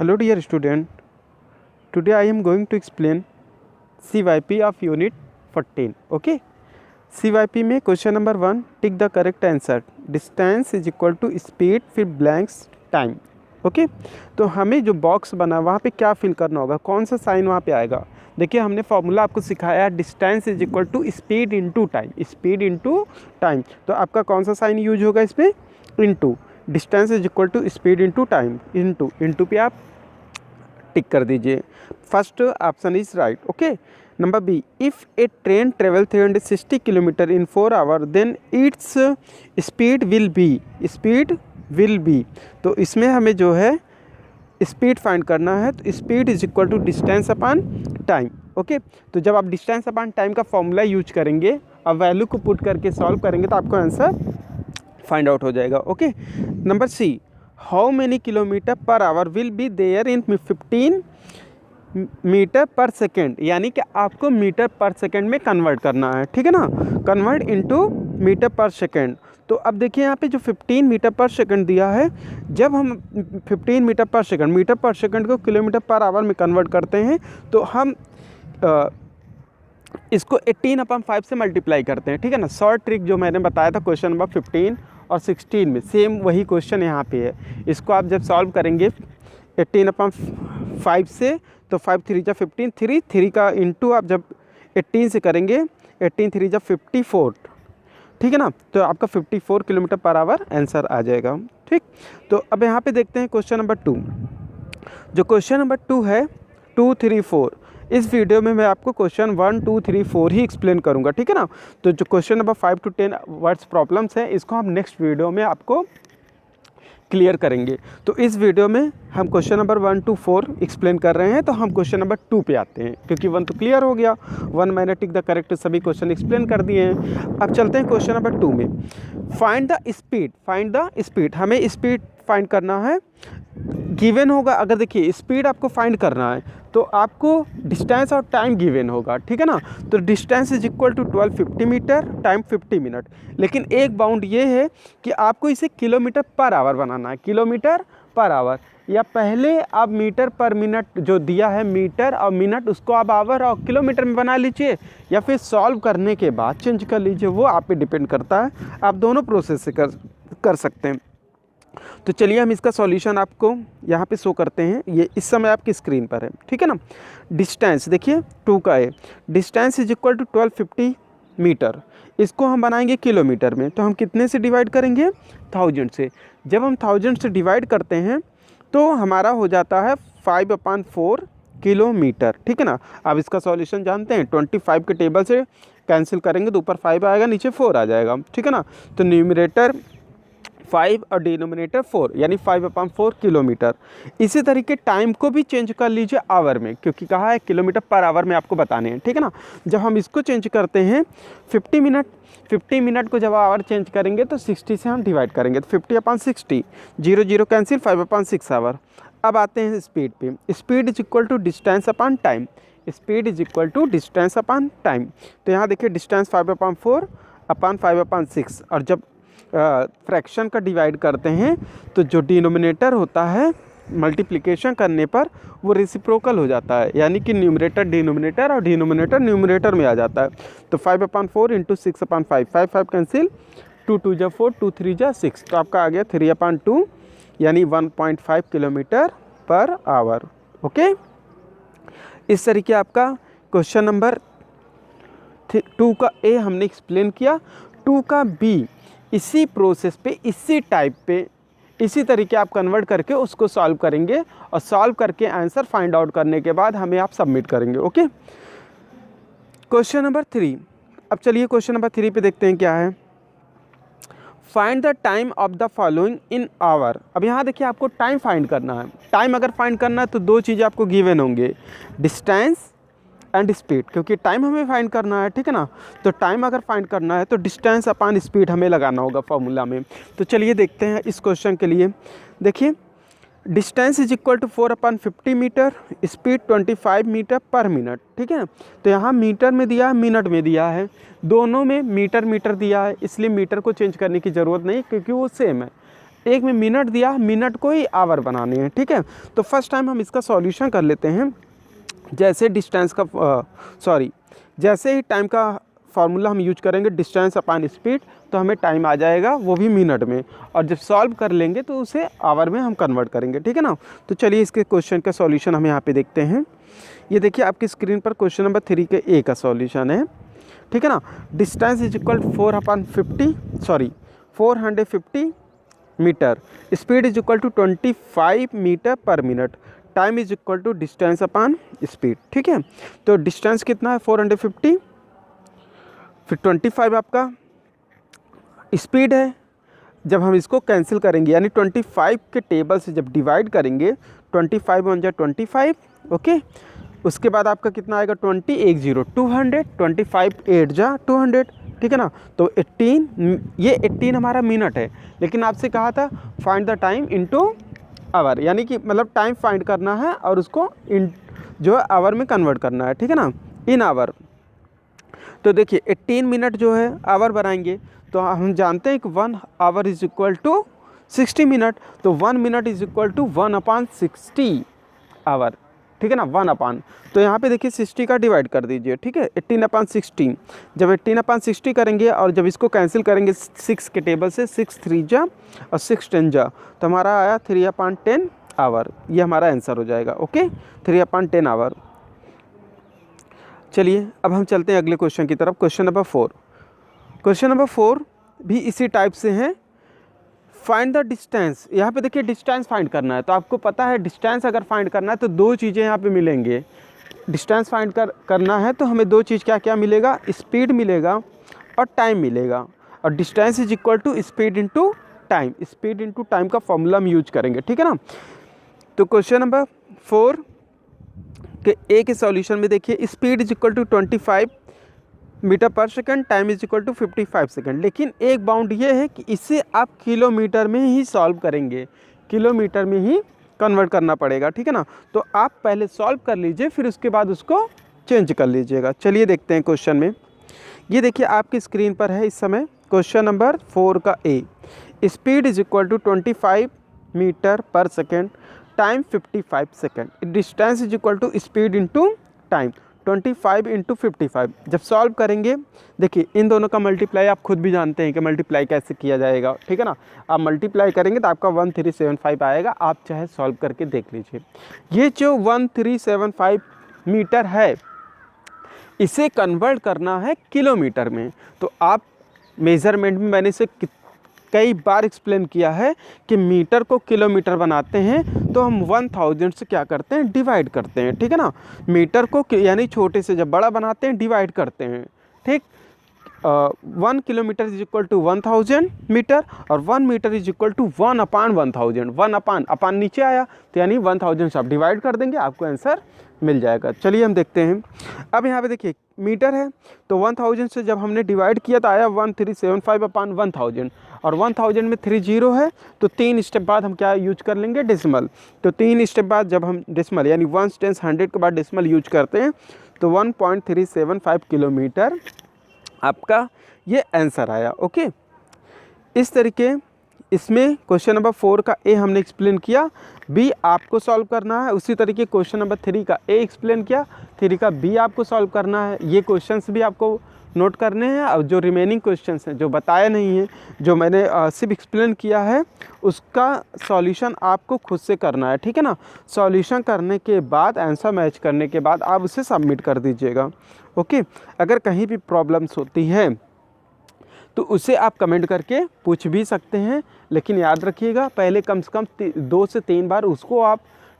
Hello dear student, today I am going to explain CYP of unit 14. Okay, CYP में question number 1 tick the correct answer, distance is equal to speed फिर blanks time. Okay, तो हमें जो box बना वहाँ पे क्या fill करना होगा, कौन सा साइन वहाँ पे आएगा. देखिए हमने फॉर्मूला आपको सिखाया, distance is equal to speed into time, speed into time. तो आपका कौन सा साइन यूज होगा इसमें, into. Distance is equal to speed into time, into पे आप टिक कर दीजिए. First option is right. Okay, number B, if a train travel 360 kilometre in 4 hour then its speed will be. तो इसमें हमें जो है स्पीड फाइंड करना है, तो speed is equal to distance upon time. Okay, तो जब आप डिस्टेंस अपॉन टाइम का फॉर्मूला यूज करेंगे और वैल्यू को पुट करके सॉल्व करेंगे तो आपको आंसर फाइंड आउट हो जाएगा. Okay, number C, how many kilometre per hour will be there in 15 metre per second, यानी कि आपको मीटर पर सेकेंड में कन्वर्ट करना है. ठीक है ना, convert into metre per second. तो अब देखिए यहाँ पे जो 15 मीटर पर सेकंड दिया है, जब हम 15 मीटर पर सेकंड को किलोमीटर पर आवर में कन्वर्ट करते हैं तो हम इसको 18/5 से मल्टीप्लाई करते हैं. ठीक है ना, शॉर्ट ट्रिक जो मैंने बताया था क्वेश्चन नंबर 15 और 16 में, सेम वही क्वेश्चन यहाँ पे है. इसको आप जब सॉल्व करेंगे 18/5 से, तो 5 3 जा 15, 3 का इंटू आप जब 18 से करेंगे, 18 3 जा 54. ठीक है ना, तो आपका 54 किलोमीटर पर आवर आंसर आ जाएगा. ठीक, तो अब यहाँ पे देखते हैं क्वेश्चन नंबर 2. जो क्वेश्चन नंबर 2 है 2 3 4, इस वीडियो में मैं आपको क्वेश्चन 1 2 3 4 ही एक्सप्लेन करूँगा. ठीक है ना, तो जो question number 5 to 10 words problems हैं, इसको हम नेक्स्ट वीडियो में आपको क्लियर करेंगे. तो इस वीडियो में हम क्वेश्चन नंबर 1 to 4 एक्सप्लेन कर रहे हैं, तो हम क्वेश्चन नंबर 2 पे आते हैं, क्योंकि 1 तो क्लियर हो गया, 1 मैंने टिक द करेक्ट सभी क्वेश्चन एक्सप्लेन कर दिए हैं. अब चलते हैं क्वेश्चन नंबर 2 में. फाइंड द स्पीड, हमें स्पीड फाइंड करना है. गिवन होगा, अगर देखिए स्पीड आपको फाइंड करना है तो आपको डिस्टेंस और टाइम गिवन होगा. ठीक है ना, तो distance is equal to 1250 metre, time 50 minute. लेकिन एक बाउंड ये है कि आपको इसे किलोमीटर पर आवर बनाना है, किलोमीटर पर आवर, या पहले आप मीटर पर मिनट जो दिया है मीटर और मिनट, उसको आप आवर और किलोमीटर में बना लीजिए, या फिर सॉल्व करने के बाद चेंज कर लीजिए, वो आप पे डिपेंड करता है. आप दोनों प्रोसेस से कर सकते हैं. तो चलिए हम इसका सॉल्यूशन आपको यहाँ पे शो करते हैं. ये इस समय आपकी स्क्रीन पर है. ठीक है ना, डिस्टेंस देखिए 2 का है, distance is equal to 1250 metre. इसको हम बनाएंगे किलोमीटर में, तो हम कितने से डिवाइड करेंगे, 1000 से. जब हम 1000 से डिवाइड करते हैं तो हमारा हो जाता है 5/4 किलोमीटर. ठीक है ना, अब इसका सॉल्यूशन जानते हैं, 25 के टेबल से कैंसिल करेंगे तो ऊपर 5 आएगा, नीचे 4 आ जाएगा. ठीक है ना, तो न्यूमरेटर 5 और डिनोमिनेटर 4, यानी 5/4 किलोमीटर. इसी तरीके टाइम को भी चेंज कर लीजिए आवर में, क्योंकि कहा है किलोमीटर पर आवर में आपको बताने हैं. ठीक है ना, जब हम इसको चेंज करते हैं 50 मिनट को जब आवर चेंज करेंगे तो 60 से हम डिवाइड करेंगे, तो 50/60, 0 0 कैंसिल, 5/6 आवर. अब आते हैं स्पीड पे. Speed is equal to distance upon time, speed is equal to distance upon time. तो यहाँ देखिए डिस्टेंस 5/4 अपॉन 5/6, और जब फ्रैक्शन का डिवाइड करते हैं तो जो डिनोमिनेटर होता है मल्टीप्लिकेशन करने पर वो रेसिप्रोकल हो जाता है, यानी कि न्यूमरेटर डिनोमिनेटर और डिनोमिनेटर न्यूमरेटर में आ जाता है. तो 5/4 इंटू 6/5, 5 कैंसिल, 2 2 जा 4, 2 3 जा 6, तो आपका आ गया 3/2, यानी 1.5 किलोमीटर पर आवर. ओके, इस तरीके आपका क्वेश्चन नंबर 2 का ए हमने एक्सप्लेन किया. 2 का बी इसी प्रोसेस पे, इसी टाइप पे, इसी तरीके आप कन्वर्ट करके उसको सॉल्व करेंगे, और सॉल्व करके आंसर फाइंड आउट करने के बाद हमें आप सबमिट करेंगे. Okay, question number 3. अब चलिए क्वेश्चन नंबर 3 पे देखते हैं क्या है. Find the time of the following in hour. अब यहाँ देखिए आपको टाइम फाइंड करना है. टाइम अगर फाइंड करना है तो 2 चीज़ें आपको गिवन होंगे, डिस्टेंस एंड स्पीड, क्योंकि टाइम हमें फाइंड करना है. ठीक है ना, तो टाइम अगर फाइंड करना है तो डिस्टेंस अपॉन स्पीड हमें लगाना होगा फॉर्मूला में. तो चलिए देखते हैं इस क्वेश्चन के लिए. देखिए distance is equal to 4/50 metre, speed 25 metre per minute. ठीक है, तो यहाँ मीटर में दिया है, मिनट में दिया है, दोनों में मीटर दिया है, इसलिए मीटर को चेंज करने की ज़रूरत नहीं क्योंकि वो सेम है. एक में मिनट दिया, मिनट को ही आवर बनाने हैं, ठीक है। तो फर्स्ट टाइम हम इसका सॉल्यूशन कर लेते हैं। जैसे डिस्टेंस का जैसे ही टाइम का फार्मूला हम यूज करेंगे डिस्टेंस अपान स्पीड, तो हमें टाइम आ जाएगा वो भी मिनट में, और जब सॉल्व कर लेंगे तो उसे आवर में हम कन्वर्ट करेंगे, ठीक है ना। तो चलिए इसके क्वेश्चन का सॉल्यूशन हम यहाँ पे देखते हैं। ये देखिए आपकी स्क्रीन पर क्वेश्चन नंबर 3 के ए का सॉल्यूशन है, ठीक है ना। Distance is equal 450 metre, speed is equal to 25 metre per minute, time is equal to distance upon speed, ठीक है। तो डिस्टेंस कितना है 450, फिर 25 आपका स्पीड है। जब हम इसको कैंसिल करेंगे यानी 25 के टेबल से जब डिवाइड करेंगे, 25 वन जा 25, ओके। उसके बाद आपका कितना आएगा 20 1 0 200, 25 8 जा 200, ठीक है ना। तो 18, ये 18 हमारा मिनट है, लेकिन आपसे कहा था find the time into hour, यानी कि मतलब टाइम फाइंड करना है और उसको इन जो है आवर में कन्वर्ट करना है, ठीक है ना, इन आवर। तो देखिए 18 मिनट जो है आवर बनाएंगे, तो हम जानते हैं कि 1 hour is equal to 60 minute, तो 1 minute is equal to 1/60 hour, ठीक है ना, 1 तो यहाँ पे देखिए 60 का डिवाइड कर दीजिए, ठीक है, 18/16। जब 18/60 करेंगे और जब इसको कैंसिल करेंगे 6 के टेबल से, 6 3 जा और 6 10 जा, तो हमारा आया 3/10 आवर, ये हमारा आंसर हो जाएगा, ओके, 3/10 आवर। चलिए अब हम चलते हैं अगले क्वेश्चन की तरफ। क्वेश्चन नंबर 4, क्वेश्चन नंबर 4 भी इसी टाइप से हैं। फाइंड द डिस्टेंस, यहाँ पे देखिए डिस्टेंस फाइंड करना है, तो आपको पता है डिस्टेंस अगर फाइंड करना है तो दो चीज़ें यहाँ पे मिलेंगे। डिस्टेंस फाइंड करना है तो हमें दो चीज़ क्या क्या मिलेगा, स्पीड मिलेगा और टाइम मिलेगा। और distance is equal to speed into time, speed into time का फॉर्मूला हम यूज करेंगे, ठीक है ना। तो क्वेश्चन नंबर 4 के ए के सॉल्यूशन में देखिए speed is equal to 25 metre per second, time is equal to 55 second. लेकिन एक बाउंड ये है कि इसे आप किलोमीटर में ही सॉल्व करेंगे, किलोमीटर में ही कन्वर्ट करना पड़ेगा, ठीक है ना। तो आप पहले सॉल्व कर लीजिए, फिर उसके बाद उसको चेंज कर लीजिएगा। चलिए देखते हैं क्वेश्चन में। ये देखिए आपकी स्क्रीन पर है इस समय क्वेश्चन नंबर 4 का A. Speed is equal to 25 metre per second, time 55 second, distance is equal to speed into time 25 into 55। जब सॉल्व करेंगे देखिए इन दोनों का मल्टीप्लाई आप खुद भी जानते हैं कि मल्टीप्लाई कैसे किया जाएगा, ठीक है ना। आप मल्टीप्लाई करेंगे तो आपका 1375 आएगा, आप चाहे सॉल्व करके देख लीजिए। ये जो 1375 मीटर है इसे कन्वर्ट करना है किलोमीटर में। तो आप मेज़रमेंट में मैंने इसे कई बार एक्सप्लेन किया है कि मीटर को किलोमीटर बनाते हैं तो हम 1000 से क्या करते हैं, डिवाइड करते हैं, ठीक है ना। मीटर को यानी छोटे से जब बड़ा बनाते हैं डिवाइड करते हैं, ठीक। 1 kilometre is equal to 1000 metre और 1 मीटर इज इक्वल टू 1/1000। 1/, नीचे आया तो यानी 1000 से आप डिवाइड कर देंगे, आपको आंसर मिल जाएगा। चलिए हम देखते हैं। अब यहाँ पे देखिए मीटर है तो 1000 से जब हमने डिवाइड किया तो आया 1375/1000 और 1000 में 3 0 है, तो 3 स्टेप बाद हम क्या यूज कर लेंगे, डेसिमल। तो 3 स्टेप बाद जब हम डेसिमल यानी 1 10 100 के बाद डेसिमल यूज करते हैं तो 1.375 किलोमीटर आपका ये आंसर आया, ओके। इस तरीके इसमें क्वेश्चन नंबर 4 का ए हमने एक्सप्लेन किया, बी आपको सॉल्व करना है। उसी तरीके क्वेश्चन नंबर 3 का ए एक्सप्लेन किया, 3 का बी आपको सॉल्व करना है। ये क्वेश्चंस भी आपको नोट करने हैं और जो रिमेनिंग क्वेश्चंस हैं जो बताए नहीं हैं, जो मैंने सिर्फ एक्सप्लेन किया है, उसका सॉल्यूशन आपको खुद से करना है, ठीक है ना। सॉल्यूशन करने के बाद आंसर मैच करने के बाद आप उसे सबमिट कर दीजिएगा, ओके। अगर कहीं भी प्रॉब्लम्स होती हैं तो उसे आप कमेंट करके पूछ भी सकते हैं, लेकिन याद रखिएगा पहले कम से कम 2 से 3 बार उसको आप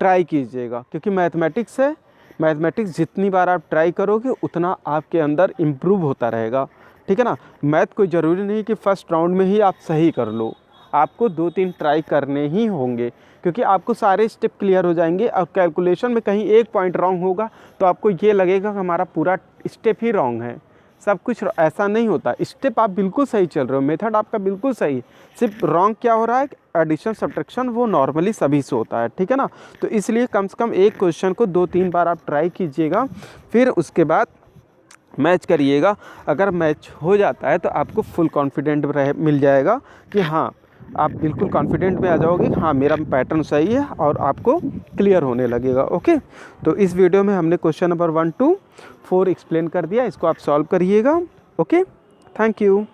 ट्राई कीजिएगा, क्योंकि मैथमेटिक्स है। मैथमेटिक्स जितनी बार आप ट्राई करोगे उतना आपके अंदर इम्प्रूव होता रहेगा, ठीक है ना। मैथ कोई ज़रूरी नहीं कि फर्स्ट राउंड में ही आप सही कर लो, आपको 2-3 ट्राई करने ही होंगे, क्योंकि आपको सारे स्टेप क्लियर हो जाएंगे। और कैलकुलेशन में कहीं एक पॉइंट रॉन्ग होगा तो आपको ये लगेगा कि हमारा पूरा स्टेप ही रॉन्ग है। सब कुछ ऐसा नहीं होता, स्टेप आप बिल्कुल सही चल रहे हो, मेथड आपका बिल्कुल सही, सिर्फ रॉन्ग क्या हो रहा है, एडिशन सब्ट्रैक्शन वो नॉर्मली सभी से होता है, ठीक है ना। तो इसलिए कम से कम एक क्वेश्चन को 2-3 बार आप ट्राई कीजिएगा, फिर उसके बाद मैच करिएगा। अगर मैच हो जाता है तो आपको फुल कॉन्फिडेंट मिल जाएगा कि हाँ आप बिल्कुल कॉन्फिडेंट में आ जाओगे हाँ मेरा पैटर्न सही है और आपको क्लियर होने लगेगा। ओके, तो इस वीडियो में हमने क्वेश्चन नंबर 1 to 4 एक्सप्लेन कर दिया, इसको आप सॉल्व करिएगा। Okay, thank you.